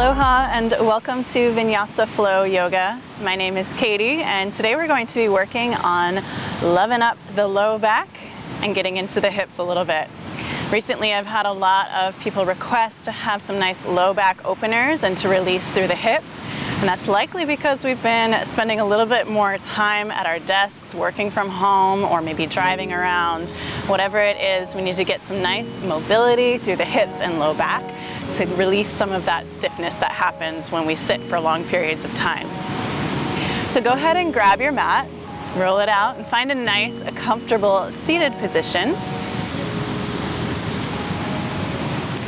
Aloha and welcome to Vinyasa Flow Yoga. My name is Katie and today we're going to be working on loving up the low back and getting into the hips a little bit. Recently I've had a lot of people request to have some nice low back openers and to release through the hips, and that's likely because we've been spending a little bit more time at our desks working from home or maybe driving around. Whatever it is, we need to get some nice mobility through the hips and low back to release some of that stiffness that happens when we sit for long periods of time. So go ahead and grab your mat, roll it out, and find a nice, comfortable seated position.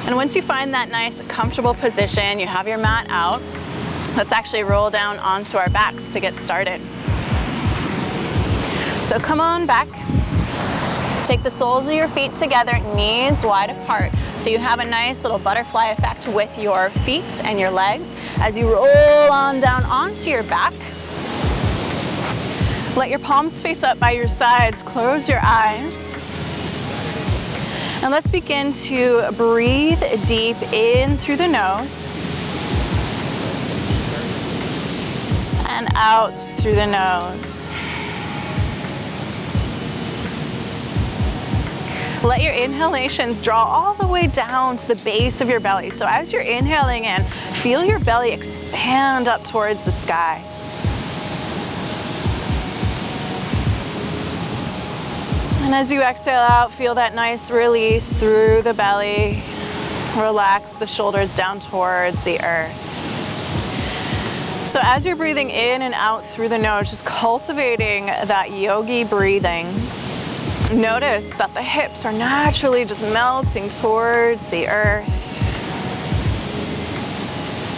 And once you find that nice, comfortable position, you have your mat out, let's actually roll down onto our backs to get started. So come on back. Take the soles of your feet together, knees wide apart. So you have a nice little butterfly effect with your feet and your legs as you roll on down onto your back. Let your palms face up by your sides, close your eyes. And let's begin to breathe deep in through the nose and out through the nose. Let your inhalations draw all the way down to the base of your belly. So as you're inhaling in, feel your belly expand up towards the sky. And as you exhale out, feel that nice release through the belly. Relax the shoulders down towards the earth. So as you're breathing in and out through the nose, just cultivating that yogi breathing, notice that the hips are naturally just melting towards the earth.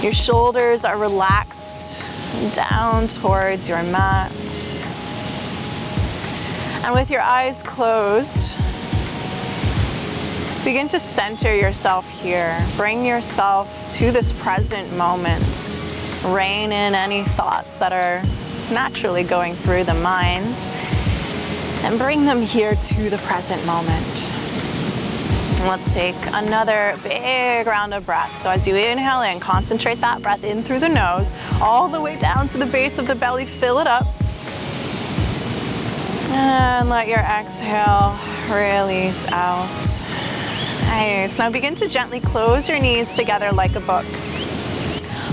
Your shoulders are relaxed down towards your mat. And with your eyes closed, begin to center yourself here. Bring yourself to this present moment. Rein in any thoughts that are naturally going through the mind and bring them here to the present moment. And let's take another big round of breath. So as you inhale in, concentrate that breath in through the nose, all the way down to the base of the belly, fill it up. And let your exhale release out. Nice. Now begin to gently close your knees together like a book.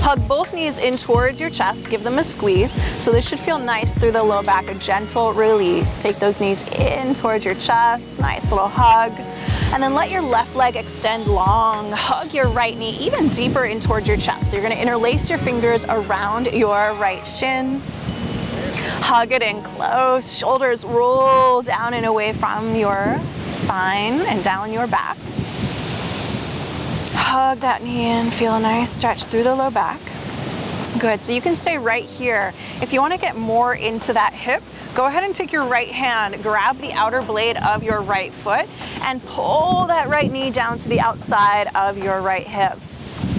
Hug both knees in towards your chest, give them a squeeze. So this should feel nice through the low back, a gentle release. Take those knees in towards your chest, nice little hug. And then let your left leg extend long. Hug your right knee even deeper in towards your chest. So you're gonna interlace your fingers around your right shin. Hug it in close, shoulders roll down and away from your spine and down your back. Hug that knee in, feel a nice stretch through the low back. Good, so you can stay right here. If you want to get more into that hip, go ahead and take your right hand, grab the outer blade of your right foot and pull that right knee down to the outside of your right hip.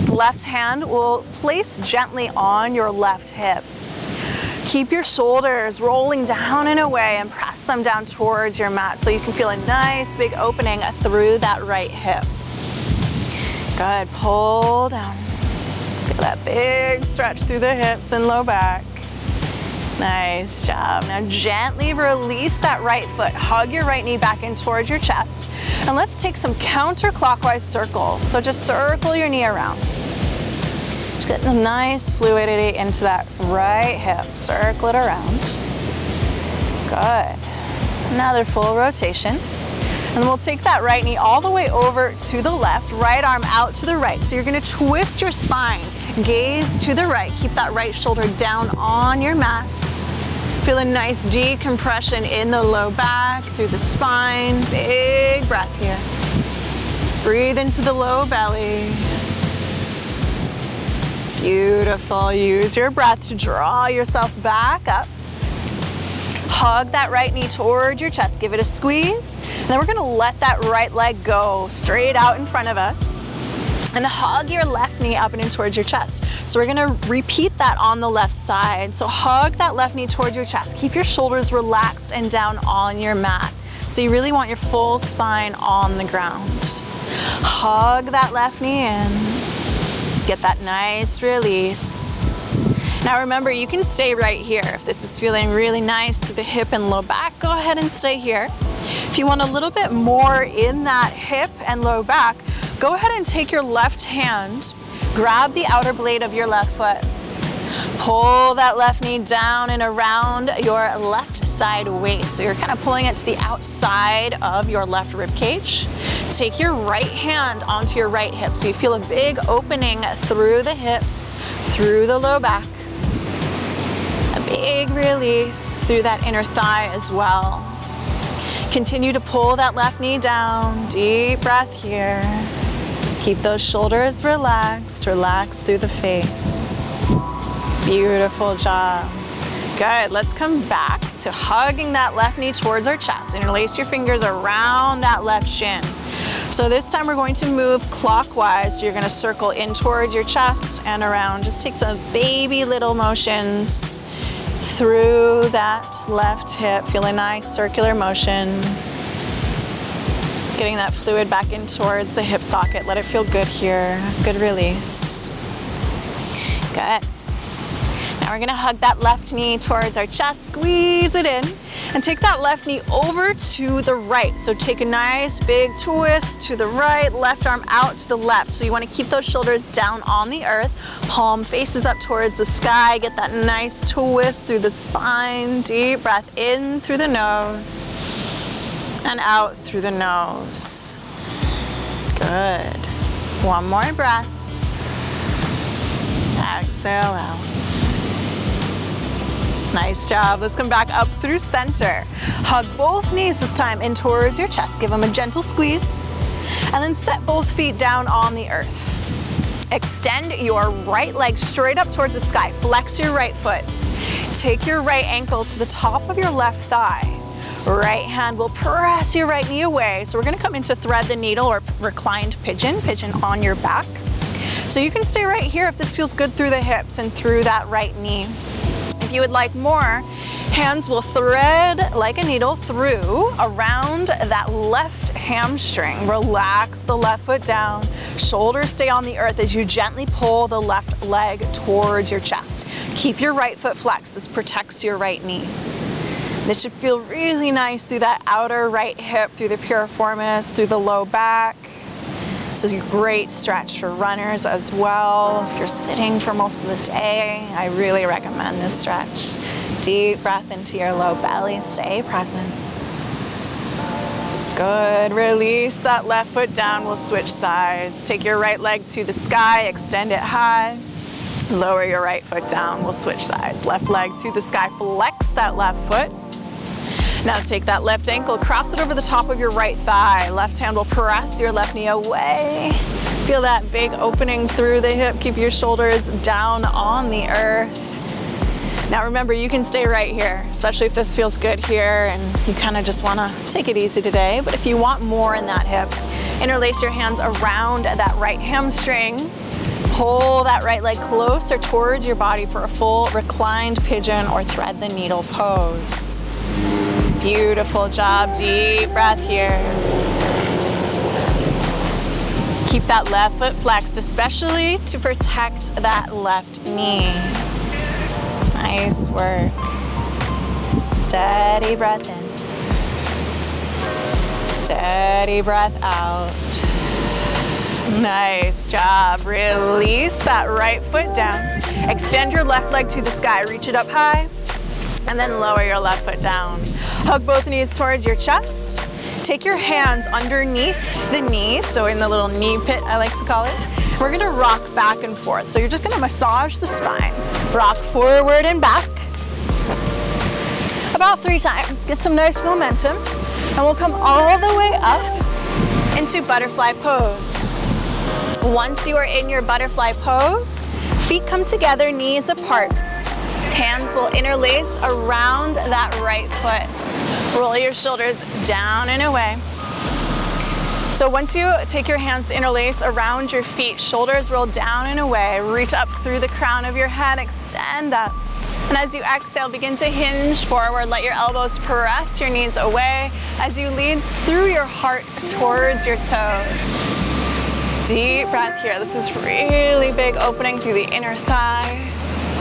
Left hand will place gently on your left hip. Keep your shoulders rolling down and away and press them down towards your mat so you can feel a nice big opening through that right hip. Good, pull down. Feel that big stretch through the hips and low back. Nice job. Now gently release that right foot. Hug your right knee back in towards your chest. And let's take some counterclockwise circles. So just circle your knee around. Just get the nice fluidity into that right hip. Circle it around. Good. Another full rotation. And we'll take that right knee all the way over to the left, right arm out to the right. So you're gonna twist your spine, gaze to the right. Keep that right shoulder down on your mat. Feel a nice decompression in the low back, through the spine. Big breath here. Breathe into the low belly. Beautiful. Use your breath to draw yourself back up. Hug that right knee towards your chest. Give it a squeeze. And then we're gonna let that right leg go straight out in front of us. And hug your left knee up and in towards your chest. So we're gonna repeat that on the left side. So hug that left knee towards your chest. Keep your shoulders relaxed and down on your mat. So you really want your full spine on the ground. Hug that left knee in. Get that nice release. Now remember, you can stay right here. If this is feeling really nice through the hip and low back, go ahead and stay here. If you want a little bit more in that hip and low back, go ahead and take your left hand, grab the outer blade of your left foot. Pull that left knee down and around your left side waist. So you're kind of pulling it to the outside of your left rib cage. Take your right hand onto your right hip. So you feel a big opening through the hips, through the low back. A big release through that inner thigh as well. Continue to pull that left knee down. Deep breath here. Keep those shoulders relaxed. Relax through the face. Beautiful job. Good. Let's come back to hugging that left knee towards our chest. Interlace your fingers around that left shin. So this time we're going to move clockwise. So you're going to circle in towards your chest and around. Just take some baby little motions through that left hip. Feel a nice circular motion. Getting that fluid back in towards the hip socket. Let it feel good here. Good release. Good. Now we're gonna hug that left knee towards our chest, squeeze it in, and take that left knee over to the right. So take a nice big twist to the right, left arm out to the left. So you wanna keep those shoulders down on the earth, palm faces up towards the sky, get that nice twist through the spine, deep breath in through the nose, and out through the nose. Good. One more breath. Exhale out. Nice job. Let's come back up through center. Hug both knees this time in towards your chest. Give them a gentle squeeze. And then set both feet down on the earth. Extend your right leg straight up towards the sky. Flex your right foot. Take your right ankle to the top of your left thigh. Right hand will press your right knee away. So we're gonna come into thread the needle or reclined pigeon, pigeon on your back. So you can stay right here if this feels good through the hips and through that right knee. If you would like more, hands will thread like a needle through around that left hamstring. Relax the left foot down. Shoulders stay on the earth as you gently pull the left leg towards your chest. Keep your right foot flexed. This protects your right knee. This should feel really nice through that outer right hip, through the piriformis, through the low back. This is a great stretch for runners as well. If you're sitting for most of the day, I really recommend this stretch. Deep breath into your low belly, stay present. Good, release that left foot down, we'll switch sides. Take your right leg to the sky, extend it high. Lower your right foot down, we'll switch sides. Left leg to the sky, flex that left foot. Now take that left ankle, cross it over the top of your right thigh. Left hand will press your left knee away. Feel that big opening through the hip. Keep your shoulders down on the earth. Now remember, you can stay right here, especially if this feels good here and you kind of just want to take it easy today. But if you want more in that hip, interlace your hands around that right hamstring. Pull that right leg closer towards your body for a full reclined pigeon or thread the needle pose. Beautiful job. Deep breath here. Keep that left foot flexed, especially to protect that left knee. Nice work. Steady breath in. Steady breath out. Nice job. Release that right foot down. Extend your left leg to the sky. Reach it up high. And then lower your left foot down. Hug both knees towards your chest. Take your hands underneath the knee, so in the little knee pit, I like to call it. We're gonna rock back and forth. So you're just gonna massage the spine. Rock forward and back. About 3 times. Get some nice momentum. And we'll come all the way up into butterfly pose. Once you are in your butterfly pose, feet come together, knees apart. Hands will interlace around that right foot. Roll your shoulders down and away. So once you take your hands to interlace around your feet, shoulders roll down and away. Reach up through the crown of your head, extend up. And as you exhale, begin to hinge forward. Let your elbows press your knees away as you lead through your heart towards your toes. Deep breath here. This is really big opening through the inner thigh,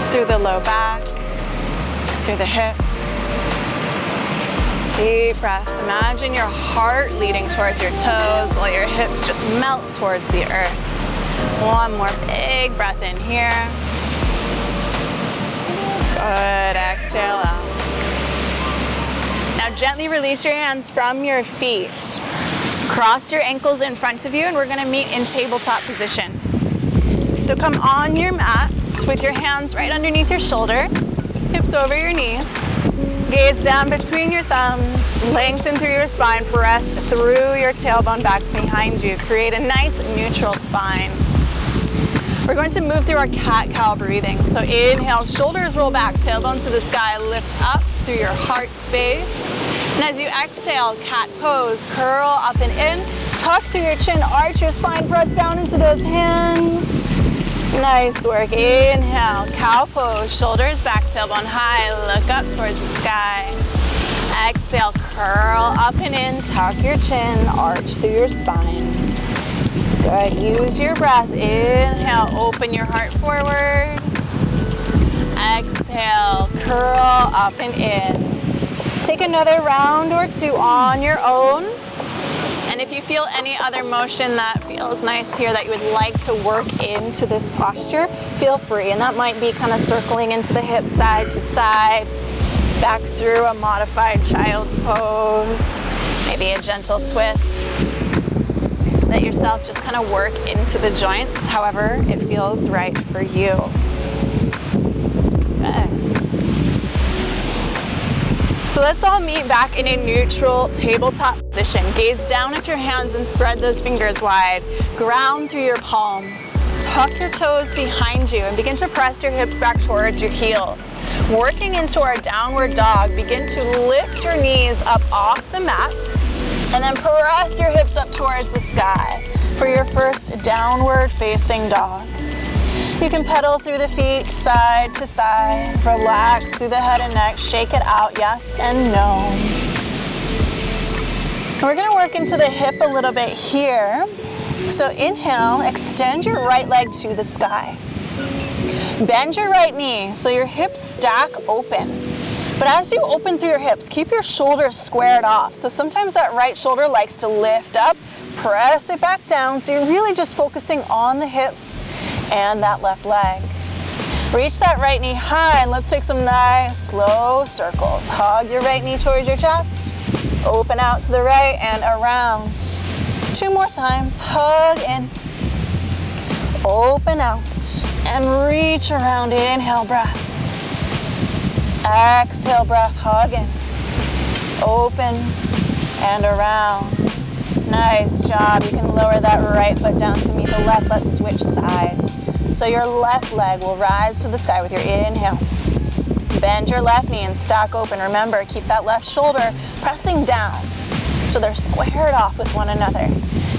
through the low back, through the hips. Deep breath. Imagine your heart leading towards your toes while your hips just melt towards the earth. One more big breath in here. Good. Exhale out. Now gently release your hands from your feet. Cross your ankles in front of you, and we're going to meet in tabletop position. So come on your mat with your hands right underneath your shoulders, hips over your knees. Gaze down between your thumbs, lengthen through your spine, press through your tailbone back behind you. Create a nice neutral spine. We're going to move through our cat-cow breathing. So inhale, shoulders roll back, tailbone to the sky, lift up through your heart space. And as you exhale, cat pose, curl up and in, tuck through your chin, arch your spine, press down into those hands. Nice work. Inhale, cow pose, shoulders back, tailbone high, look up towards the sky. Exhale, curl up and in, tuck your chin, arch through your spine. Good. Use your breath. Inhale, open your heart forward. Exhale, curl up and in. Take another round or two on your own. And if you feel any other motion that feels nice here that you would like to work into this posture, feel free. And that might be kind of circling into the hips side to side, back through a modified child's pose, maybe a gentle twist. Let yourself just kind of work into the joints, however it feels right for you. Okay. So let's all meet back in a neutral tabletop position. Gaze down at your hands and spread those fingers wide. Ground through your palms. Tuck your toes behind you and begin to press your hips back towards your heels. Working into our downward dog, begin to lift your knees up off the mat and then press your hips up towards the sky for your first downward facing dog. You can pedal through the feet side to side, relax through the head and neck, shake it out, yes and no. We're gonna work into the hip a little bit here. So inhale, extend your right leg to the sky. Bend your right knee so your hips stack open. But as you open through your hips, keep your shoulders squared off. So sometimes that right shoulder likes to lift up, press it back down. So you're really just focusing on the hips and that left leg. Reach that right knee high and let's take some nice slow circles. Hug your right knee towards your chest. Open out to the right and around. 2 more times. Hug in. Open out and reach around. Inhale, breath. Exhale, breath. Hug in. Open and around. Nice job. You can lower that right foot down to meet the left. Let's switch sides. So your left leg will rise to the sky with your inhale. Bend your left knee and stack open. Remember, keep that left shoulder pressing down so they're squared off with one another.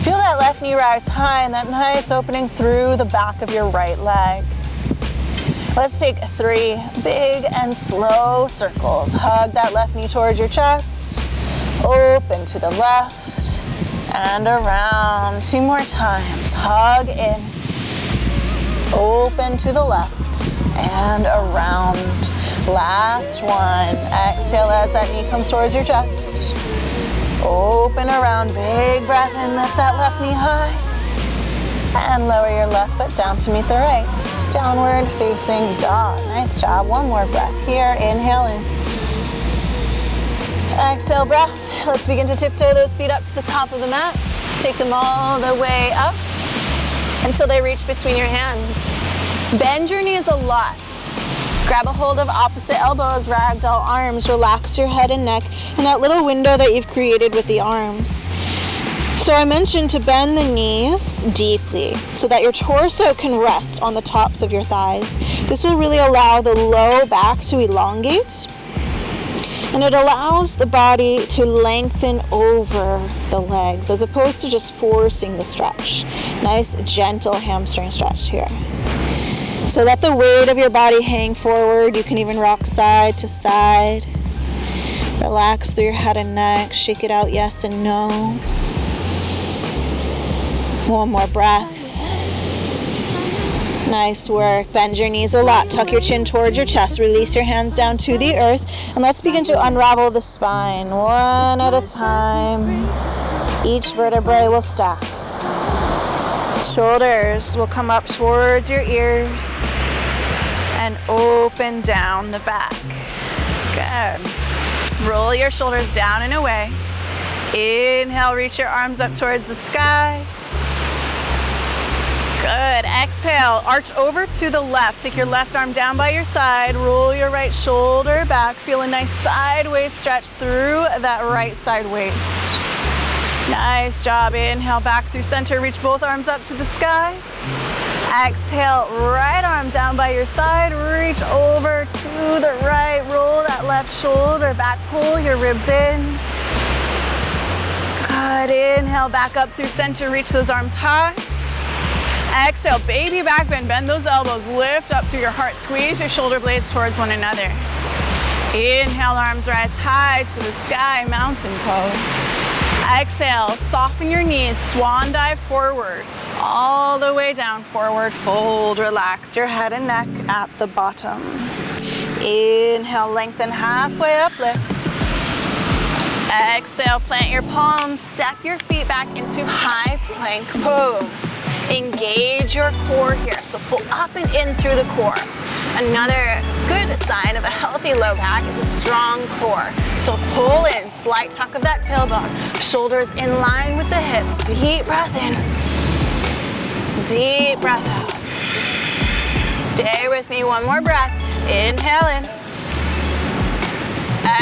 Feel that left knee rise high and that nice opening through the back of your right leg. Let's take 3 big and slow circles. Hug that left knee towards your chest. Open to the left and around. 2 more times. Hug in. Open to the left and around. Last one. Exhale as that knee comes towards your chest. Open around. Big breath in. Lift that left knee high. And lower your left foot down to meet the right. Downward facing dog. Nice job. 1 more breath here. Inhale in. Exhale, breath. Let's begin to tiptoe those feet up to the top of the mat. Take them all the way up until they reach between your hands. Bend your knees a lot. Grab a hold of opposite elbows, ragdoll arms. Relax your head and neck in that little window that you've created with the arms. So I mentioned to bend the knees deeply so that your torso can rest on the tops of your thighs. This will really allow the low back to elongate, and it allows the body to lengthen over the legs as opposed to just forcing the stretch. Nice gentle hamstring stretch here. So let the weight of your body hang forward. You can even rock side to side. Relax through your head and neck. Shake it out, yes and no. One more breath. Nice work. Bend your knees a lot. Tuck your chin towards your chest. Release your hands down to the earth. And let's begin to unravel the spine one at a time. Each vertebrae will stack. Shoulders will come up towards your ears and open down the back. Good. Roll your shoulders down and away. Inhale, reach your arms up towards the sky. Good. Exhale, arch over to the left. Take your left arm down by your side. Roll your right shoulder back. Feel a nice sideways stretch through that right side waist. Nice job. Inhale, back through center. Reach both arms up to the sky. Exhale, right arm down by your side. Reach over to the right. Roll that left shoulder back. Pull your ribs in. Good. Inhale, back up through center. Reach those arms high. Exhale, baby back bend. Bend those elbows. Lift up through your heart. Squeeze your shoulder blades towards one another. Inhale, arms rise high to the sky. Mountain pose. Exhale, soften your knees. Swan dive forward. All the way down, forward fold. Relax your head and neck at the bottom. Inhale, lengthen halfway up, lift. Exhale, plant your palms. Step your feet back into high plank pose. Engage your core here. So pull up and in through the core. Another good sign of a healthy low back is a strong core. So pull in, slight tuck of that tailbone. Shoulders in line with the hips. Deep breath in. Deep breath out. Stay with me, one more breath. Inhale in.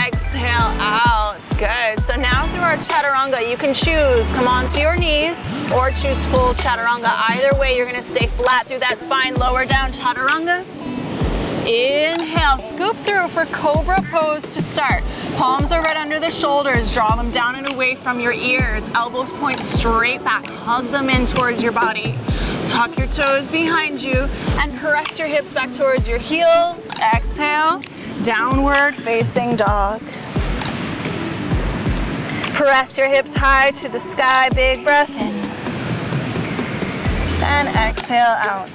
Exhale out. Good. So now through our chaturanga, you can choose come onto your knees or choose full chaturanga. Either way, you're gonna stay flat through that spine. Lower down chaturanga. Inhale, scoop through for cobra pose to start. Palms are right under the shoulders. Draw them down and away from your ears. Elbows point straight back. Hug them in towards your body. Tuck your toes behind you and press your hips back towards your heels. Exhale, downward facing dog. Press your hips high to the sky. Big breath in. And exhale out.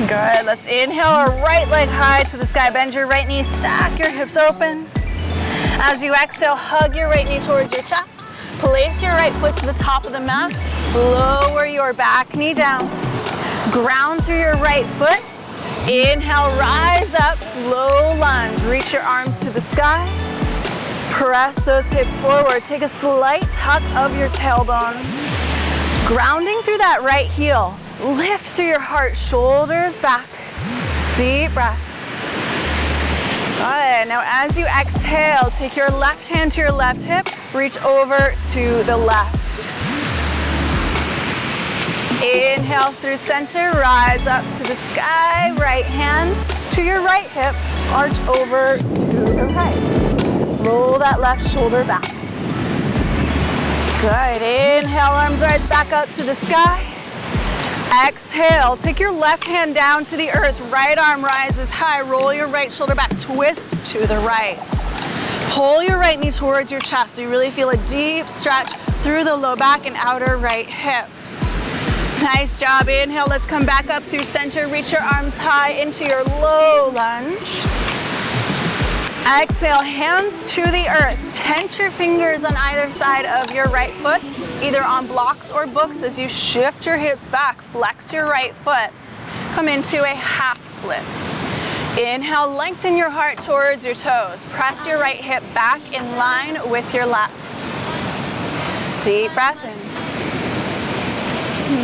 Good. Let's inhale our right leg high to the sky. Bend your right knee. Stack your hips open. As you exhale, hug your right knee towards your chest. Place your right foot to the top of the mat. Lower your back knee down. Ground through your right foot. Inhale, rise up, low lunge. Reach your arms to the sky. Press those hips forward. Take a slight tuck of your tailbone. Grounding through that right heel. Lift through your heart, shoulders back. Deep breath. Good. Now as you exhale, take your left hand to your left hip. Reach over to the left. Inhale through center, rise up to the sky. Right hand to your right hip, arch over to the right. Roll that left shoulder back. Good. Inhale, arms rise back up to the sky. Exhale, take your left hand down to the earth. Right arm rises high. Roll your right shoulder back. Twist to the right. Pull your right knee towards your chest so you really feel a deep stretch through the low back and outer right hip. Nice job. Inhale, let's come back up through center. Reach your arms high into your low lunge. Exhale, hands to the earth. Tense your fingers on either side of your right foot, either on blocks or books as you shift your hips back. Flex your right foot. Come into a half splits. Inhale, lengthen your heart towards your toes. Press your right hip back in line with your left. Deep breath in.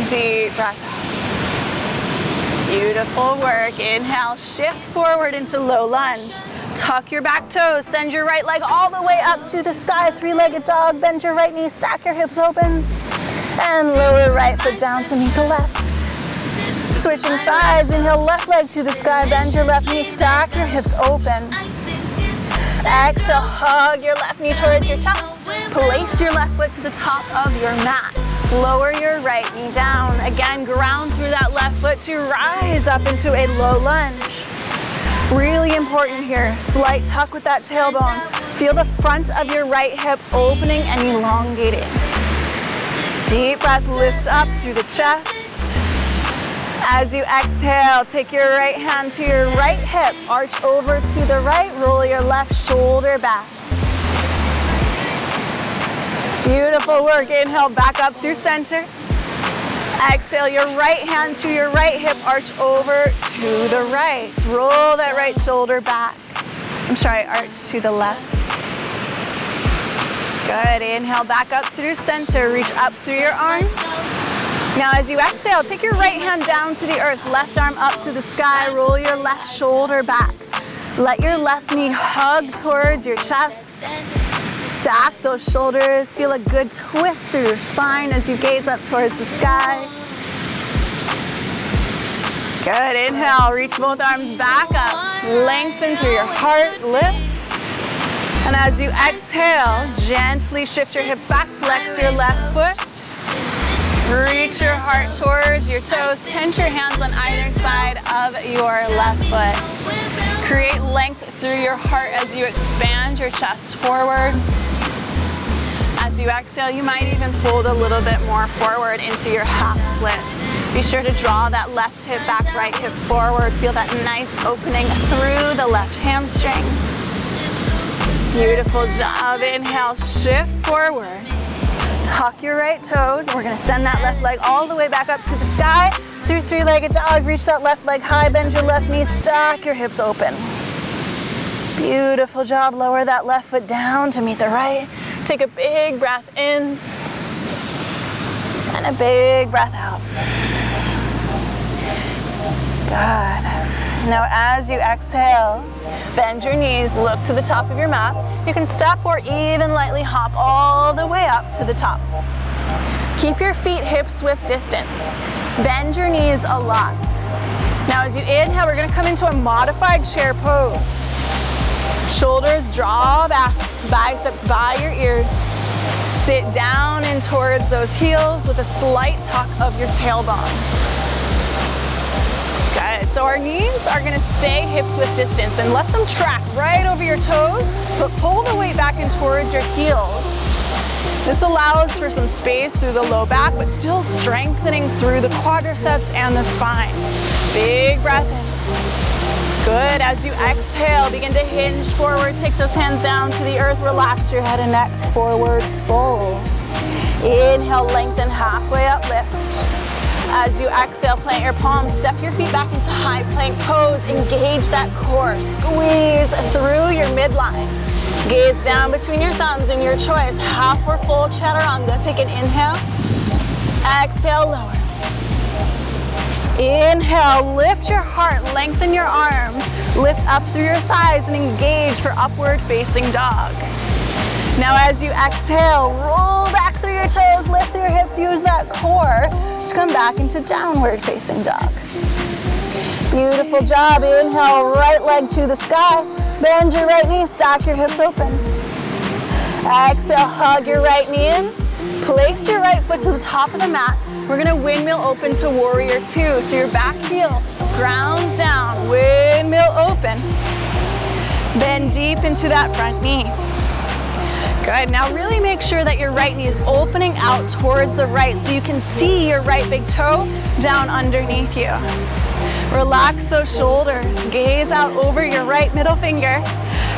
Deep breath out. Beautiful work. Inhale, shift forward into low lunge. Tuck your back toes. Send your right leg all the way up to the sky. Three-legged dog. Bend your right knee. Stack your hips open. And lower right foot down to meet the left. Switching sides. Inhale, left leg to the sky. Bend your left knee. Stack your hips open. Exhale, hug your left knee towards your chest. Place your left foot to the top of your mat. Lower your right knee down. Again, ground through that left foot to rise up into a low lunge. Really important here. Slight tuck with that tailbone. Feel the front of your right hip opening and elongating. Deep breath, lift up through the chest. As you exhale, take your right hand to your right hip, arch over to the right, roll your left shoulder back. Beautiful work. Inhale, back up through center. Exhale, your right hand to your right hip, arch over to the right. Roll that right shoulder back. Arch to the left. Good. Inhale, back up through center. Reach up through your arms. Now as you exhale, take your right hand down to the earth, left arm up to the sky, roll your left shoulder back. Let your left knee hug towards your chest. Stack those shoulders, feel a good twist through your spine as you gaze up towards the sky. Good, inhale, reach both arms back up, lengthen through your heart, lift. And as you exhale, gently shift your hips back, flex your left foot. Reach your heart towards your toes, tense your hands on either side of your left foot. Create length through your heart as you expand your chest forward. As you exhale, you might even fold a little bit more forward into your half splits. Be sure to draw that left hip back, right hip forward. Feel that nice opening through the left hamstring. Beautiful job. Inhale, shift forward. Tuck your right toes. We're gonna send that left leg all the way back up to the sky. Through three-legged dog, reach that left leg high, bend your left knee, stack your hips open. Beautiful job. Lower that left foot down to meet the right. Take a big breath in and a big breath out. Good. Now as you exhale, bend your knees, look to the top of your mat. You can step or even lightly hop all the way up to the top. Keep your feet hips width distance. Bend your knees a lot. Now as you inhale, we're gonna come into a modified chair pose. Shoulders draw back, biceps by your ears. Sit down in towards those heels with a slight tuck of your tailbone. Good, so our knees are gonna stay hips width distance and let them track right over your toes, but pull the weight back in towards your heels. This allows for some space through the low back, but still strengthening through the quadriceps and the spine. Big breath in. Good, as you exhale, begin to hinge forward, take those hands down to the earth, relax your head and neck, forward fold. Inhale, lengthen halfway up, lift. As you exhale, plant your palms, step your feet back into high plank pose, engage that core, squeeze through your midline. Gaze down between your thumbs in your choice, half or full chaturanga. Take an inhale, exhale, lower. Inhale, lift your heart, lengthen your arms, lift up through your thighs and engage for upward facing dog. Now as you exhale, roll back through your toes, lift through your hips, use that core to come back into downward facing dog. Beautiful job. Inhale, right leg to the sky, bend your right knee, stack your hips open. Exhale, hug your right knee in, place your right foot to the top of the mat. We're gonna windmill open to warrior two. So your back heel grounds down, windmill open. Bend deep into that front knee. Good, now really make sure that your right knee is opening out towards the right so you can see your right big toe down underneath you. Relax those shoulders, gaze out over your right middle finger,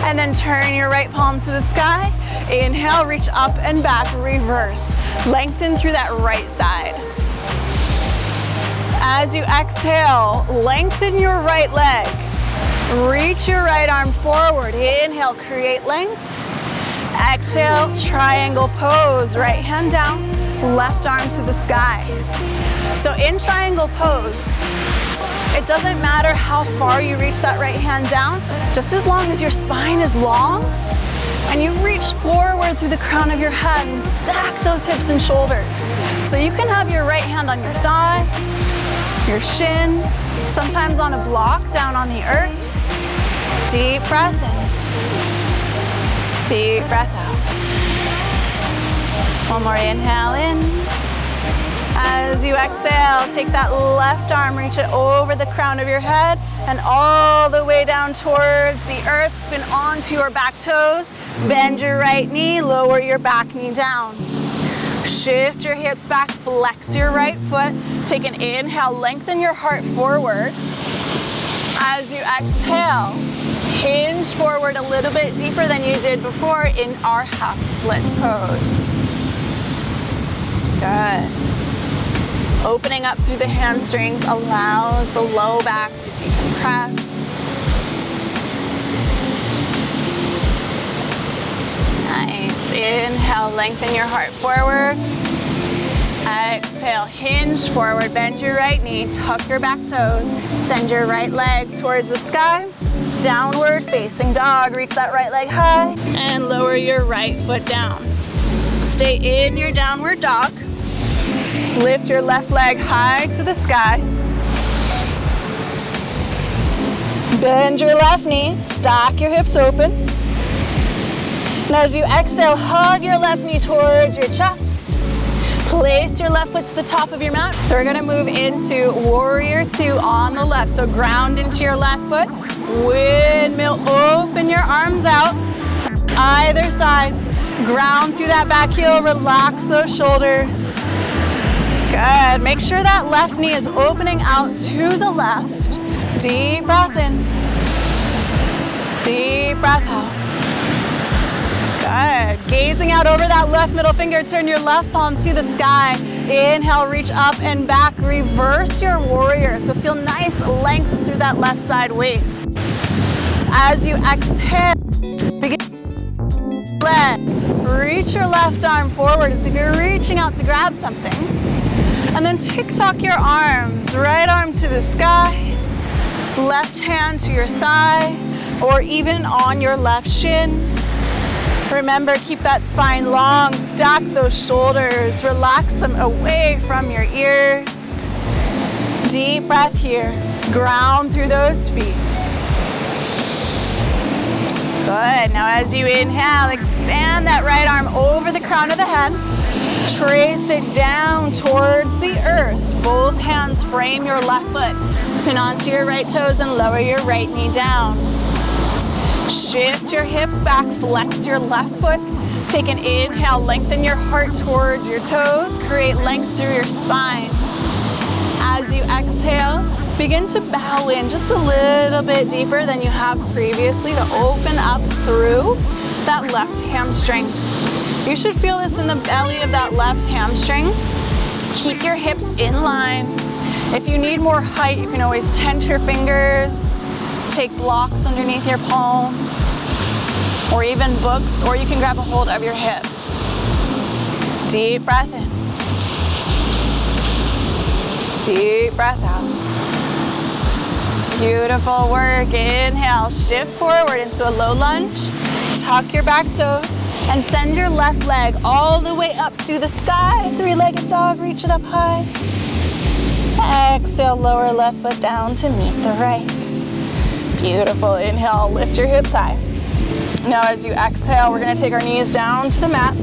and then turn your right palm to the sky. Inhale, reach up and back, reverse. Lengthen through that right side. As you exhale, lengthen your right leg. Reach your right arm forward. Inhale, create length. Exhale, triangle pose. Right hand down, left arm to the sky. So in triangle pose, it doesn't matter how far you reach that right hand down, just as long as your spine is long and you reach forward through the crown of your head and stack those hips and shoulders. So you can have your right hand on your thigh, your shin, sometimes on a block down on the earth. Deep breath in, deep breath out. One more inhale in. As you exhale, take that left arm, reach it over the crown of your head and all the way down towards the earth. Spin onto your back toes. Bend your right knee, lower your back knee down. Shift your hips back, flex your right foot. Take an inhale, lengthen your heart forward. As you exhale, hinge forward a little bit deeper than you did before in our half splits pose. Good. Opening up through the hamstrings allows the low back to decompress. Nice. Inhale, lengthen your heart forward. Exhale, hinge forward, bend your right knee, tuck your back toes, send your right leg towards the sky. Downward facing dog, reach that right leg high and lower your right foot down. Stay in your downward dog. Lift your left leg high to the sky. Bend your left knee, stack your hips open. And as you exhale, hug your left knee towards your chest. Place your left foot to the top of your mat. So we're gonna move into warrior two on the left. So ground into your left foot. Windmill, open your arms out. Either side. Ground through that back heel, relax those shoulders. Good, make sure that left knee is opening out to the left. Deep breath in. Deep breath out. Good. Gazing out over that left middle finger, turn your left palm to the sky. Inhale, reach up and back. Reverse your warrior. So feel nice length through that left side waist. As you exhale, begin leg. Reach your left arm forward as if you're reaching out to grab something. And then tick-tock your arms. Right arm to the sky. Left hand to your thigh or even on your left shin. Remember, keep that spine long, stack those shoulders, relax them away from your ears. Deep breath here, ground through those feet. Good, now as you inhale, expand that right arm over the crown of the head. Trace it down towards the earth. Both hands frame your left foot. Spin onto your right toes and lower your right knee down. Shift your hips back, flex your left foot. Take an inhale, lengthen your heart towards your toes. Create length through your spine. As you exhale, begin to bow in just a little bit deeper than you have previously to open up through that left hamstring. You should feel this in the belly of that left hamstring. Keep your hips in line. If you need more height, you can always tense your fingers. Take blocks underneath your palms, or even books, or you can grab a hold of your hips. Deep breath in. Deep breath out. Beautiful work. Inhale, shift forward into a low lunge. Tuck your back toes and send your left leg all the way up to the sky. Three-legged dog, reach it up high. Exhale, lower left foot down to meet the right. Beautiful. Inhale, lift your hips high. Now as you exhale, we're gonna take our knees down to the mat.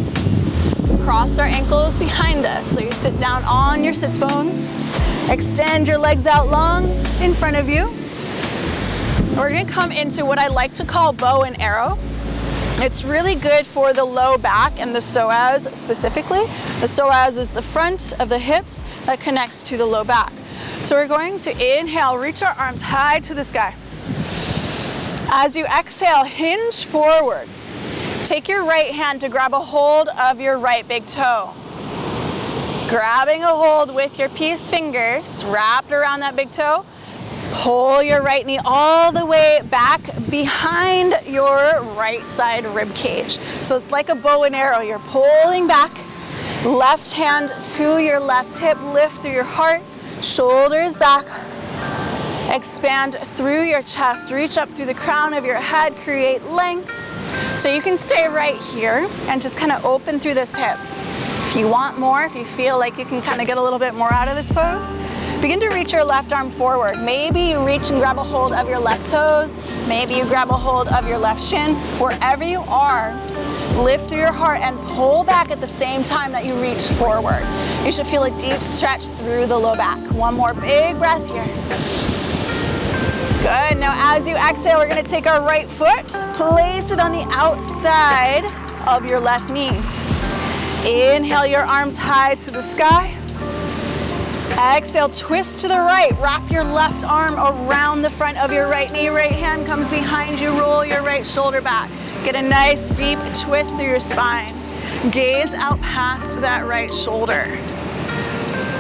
Cross our ankles behind us. So you sit down on your sits bones. Extend your legs out long in front of you. We're gonna come into what I like to call bow and arrow. It's really good for the low back and the psoas specifically. The psoas is the front of the hips that connects to the low back. So we're going to inhale, reach our arms high to the sky. As you exhale, hinge forward. Take your right hand to grab a hold of your right big toe. Grabbing a hold with your peace fingers, wrapped around that big toe. Pull your right knee all the way back behind your right side rib cage. So it's like a bow and arrow. You're pulling back, left hand to your left hip, lift through your heart, shoulders back. Expand through your chest, reach up through the crown of your head, create length. So you can stay right here and just kind of open through this hip. If you want more, if you feel like you can kind of get a little bit more out of this pose, begin to reach your left arm forward. Maybe you reach and grab a hold of your left toes. Maybe you grab a hold of your left shin. Wherever you are, lift through your heart and pull back at the same time that you reach forward. You should feel a deep stretch through the low back. One more big breath here. Good, now as you exhale, we're gonna take our right foot, place it on the outside of your left knee. Inhale your arms high to the sky. Exhale, twist to the right. Wrap your left arm around the front of your right knee. Right hand comes behind you. Roll your right shoulder back. Get a nice deep twist through your spine. Gaze out past that right shoulder.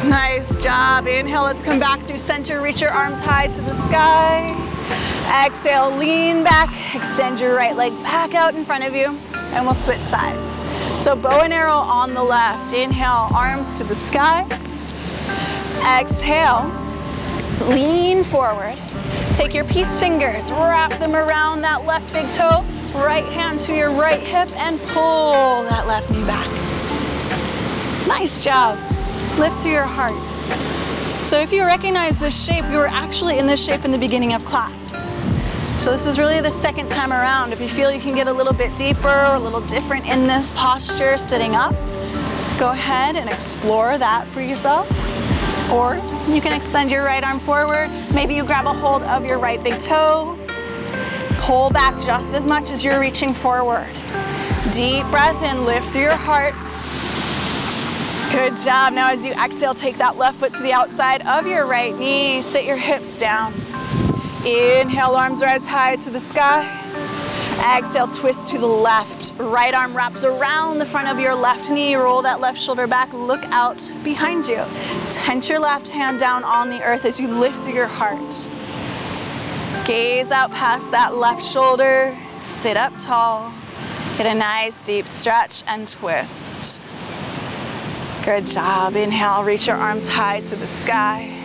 Nice job. Inhale, let's come back through center. Reach your arms high to the sky. Exhale, lean back. Extend your right leg back out in front of you. And we'll switch sides. So bow and arrow on the left. Inhale, arms to the sky. Exhale, lean forward. Take your peace fingers, wrap them around that left big toe. Right hand to your right hip and pull that left knee back. Nice job. Lift through your heart. So if you recognize this shape, you were actually in this shape in the beginning of class. So this is really the second time around. If you feel you can get a little bit deeper or a little different in this posture sitting up, go ahead and explore that for yourself. Or you can extend your right arm forward. Maybe you grab a hold of your right big toe. Pull back just as much as you're reaching forward. Deep breath in, lift through your heart. Good job. Now as you exhale, take that left foot to the outside of your right knee. Sit your hips down. Inhale, arms rise high to the sky. Exhale, twist to the left. Right arm wraps around the front of your left knee. Roll that left shoulder back. Look out behind you. Tense your left hand down on the earth as you lift through your heart. Gaze out past that left shoulder. Sit up tall. Get a nice deep stretch and twist. Good job. Inhale, reach your arms high to the sky.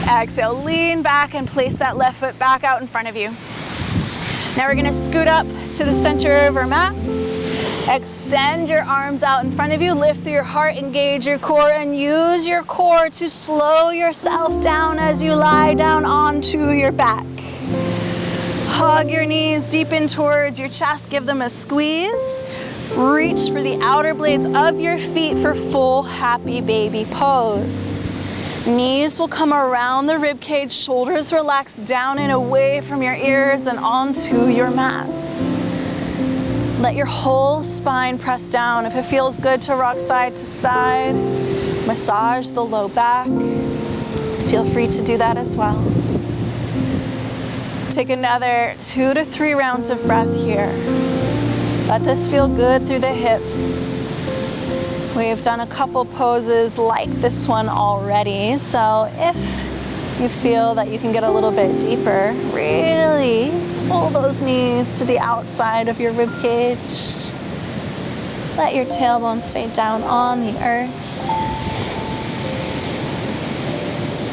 Exhale, lean back and place that left foot back out in front of you. Now we're gonna scoot up to the center of our mat. Extend your arms out in front of you. Lift through your heart, engage your core, and use your core to slow yourself down as you lie down onto your back. Hug your knees deep in towards your chest. Give them a squeeze. Reach for the outer blades of your feet for full happy baby pose. Knees will come around the rib cage, shoulders relax down and away from your ears and onto your mat. Let your whole spine press down. If it feels good to rock side to side, massage the low back. Feel free to do that as well. Take another 2 to 3 rounds of breath here. Let this feel good through the hips. We've done a couple poses like this one already, so if you feel that you can get a little bit deeper, really pull those knees to the outside of your rib cage. Let your tailbone stay down on the earth.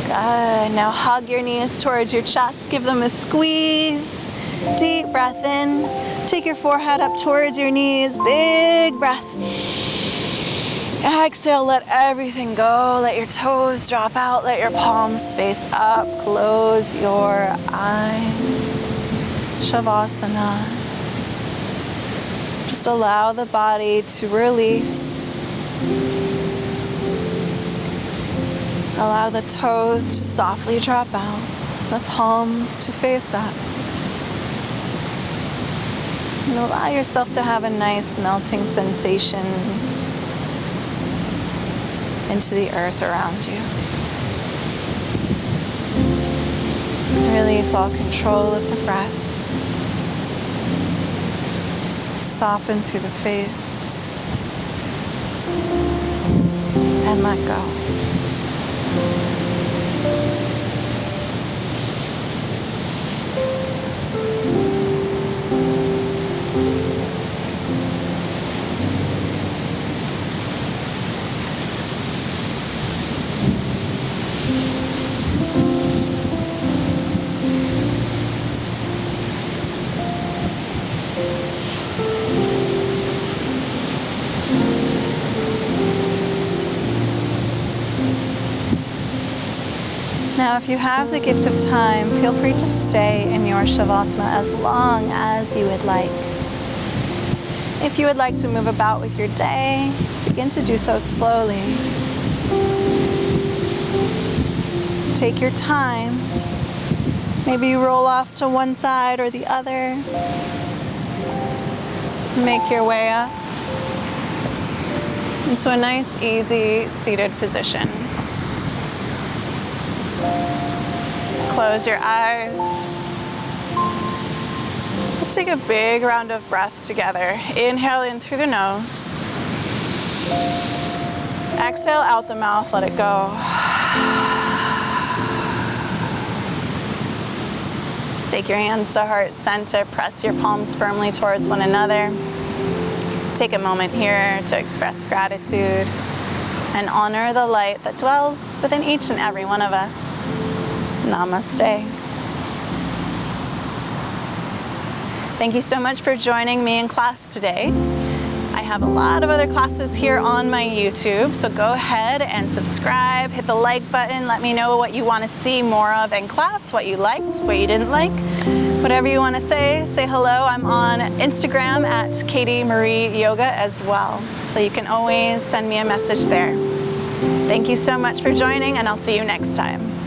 Good. Now hug your knees towards your chest. Give them a squeeze. Deep breath in. Take your forehead up towards your knees. Big breath. Exhale, let everything go. Let your toes drop out. Let your palms face up. Close your eyes. Savasana. Just allow the body to release. Allow the toes to softly drop out. The palms to face up. And allow yourself to have a nice melting sensation into the earth around you. Release all control of the breath. Soften through the face. And let go. Now, if you have the gift of time, feel free to stay in your Savasana as long as you would like. If you would like to move about with your day, begin to do so slowly. Take your time. Maybe you roll off to one side or the other. Make your way up. into a nice, easy, seated position. Close your eyes. Let's take a big round of breath together. Inhale in through the nose. Exhale out the mouth, let it go. Take your hands to heart center, press your palms firmly towards one another. Take a moment here to express gratitude and honor the light that dwells within each and every one of us. Namaste. Thank you so much for joining me in class today. I have a lot of other classes here on my YouTube, so go ahead and subscribe, hit the like button, let me know what you want to see more of in class, what you liked, what you didn't like. Whatever you want to say hello. I'm on Instagram at Katie Marie Yoga as well, so you can always send me a message there. Thank you so much for joining, and I'll see you next time.